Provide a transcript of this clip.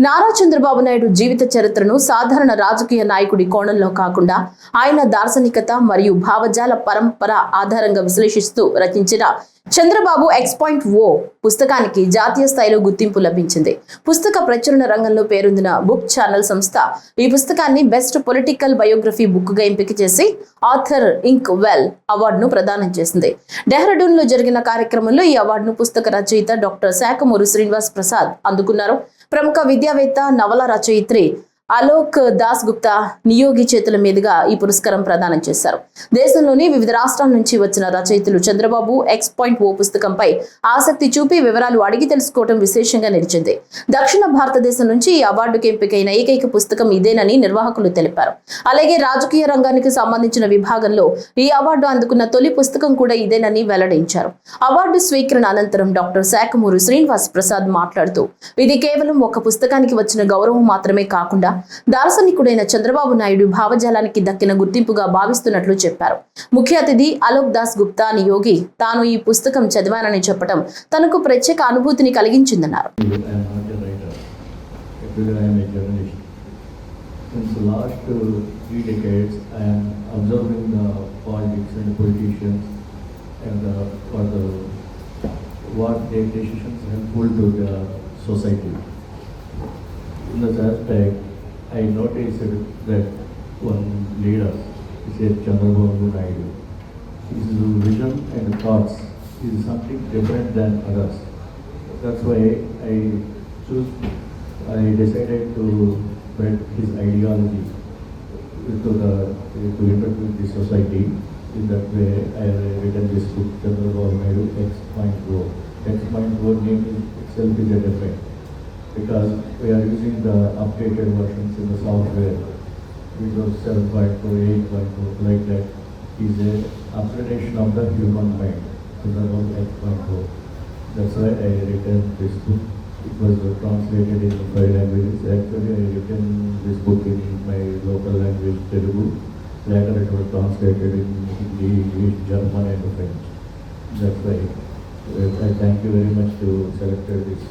నారా చంద్రబాబు నాయుడు జీవిత చరిత్రను సాధారణ రాజకీయ నాయకుడి కోణంలో కాకుండా ఆయన దార్శనికత మరియు భావజాల పరంపర ఆధారంగా విశ్లేషిస్తూ రచించిన చంద్రబాబు X.O పుస్తకానికి జాతీయ స్థాయిలో గుర్తింపు లభించింది. పుస్తక ప్రచురణ రంగంలో పేరొందిన బుక్ ఛానల్ సంస్థ ఈ పుస్తకాన్ని బెస్ట్ పొలిటికల్ బయోగ్రఫీ బుక్ గా ఎంపిక చేసి ఆథర్ ఇంక్ వెల్ అవార్డును ప్రదానం చేసింది. డెహ్రాడూన్ లో జరిగిన కార్యక్రమంలో ఈ అవార్డును పుస్తక రచయిత డాక్టర్ శాఖమూరు శ్రీనివాస్ ప్రసాద్ అందుకున్నారు. ప్రముఖ విద్యావేత్త నవల రచయిత్రి అలోక్ దాస్ గుప్తా నియోగి చేతుల మీదుగా ఈ పురస్కారం ప్రదానం చేశారు. దేశంలోని వివిధ రాష్ట్రాల నుంచి వచ్చిన రచయితలు చంద్రబాబు X.O పుస్తకంపై ఆసక్తి చూపి వివరాలు అడిగి తెలుసుకోవడం విశేషంగా నిలిచింది. దక్షిణ భారతదేశం నుంచి ఈ అవార్డుకు ఎంపికైన ఏకైక పుస్తకం ఇదేనని నిర్వాహకులు తెలిపారు. అలాగే రాజకీయ రంగానికి సంబంధించిన విభాగంలో ఈ అవార్డు అందుకున్న తొలి పుస్తకం కూడా ఇదేనని వెల్లడించారు. అవార్డు స్వీకరణ అనంతరం డాక్టర్ శాఖమూరు శ్రీనివాస్ ప్రసాద్ మాట్లాడుతూ ఇది కేవలం ఒక పుస్తకానికి వచ్చిన గౌరవం మాత్రమే కాకుండా దార్శనికుడైన చంద్రబాబు నాయుడు భావజాలానికి దక్కిన గుర్తింపుగా భావిస్తున్నట్లు చెప్పారు. ముఖ్య అతిథి అలోక్ దాస్ గుప్తా నియోగి తాను ఈ పుస్తకం చదివానని చెప్పడం తనకు ప్రత్యేక అనుభూతిని కలిగించిందన్నారు. In this aspect, I noticed that one leader is Chandrababu Naidu. His vision and thoughts is something different than others. That's why I decided to spread his ideology to interact with the society. In that way, I written this book, Chandrababu Naidu X.O. X.O name itself is a different. Because we are using the updated versions in the software, Windows 7.4, 8.4, like that, is a upgradation of the human mind. So that was X.O. That's why I written this book. It was translated in 5 languages. Actually, I written this book in my local language, Telugu. Later it was translated in Hindi, English, German and French. That's why I thank you very much to select this.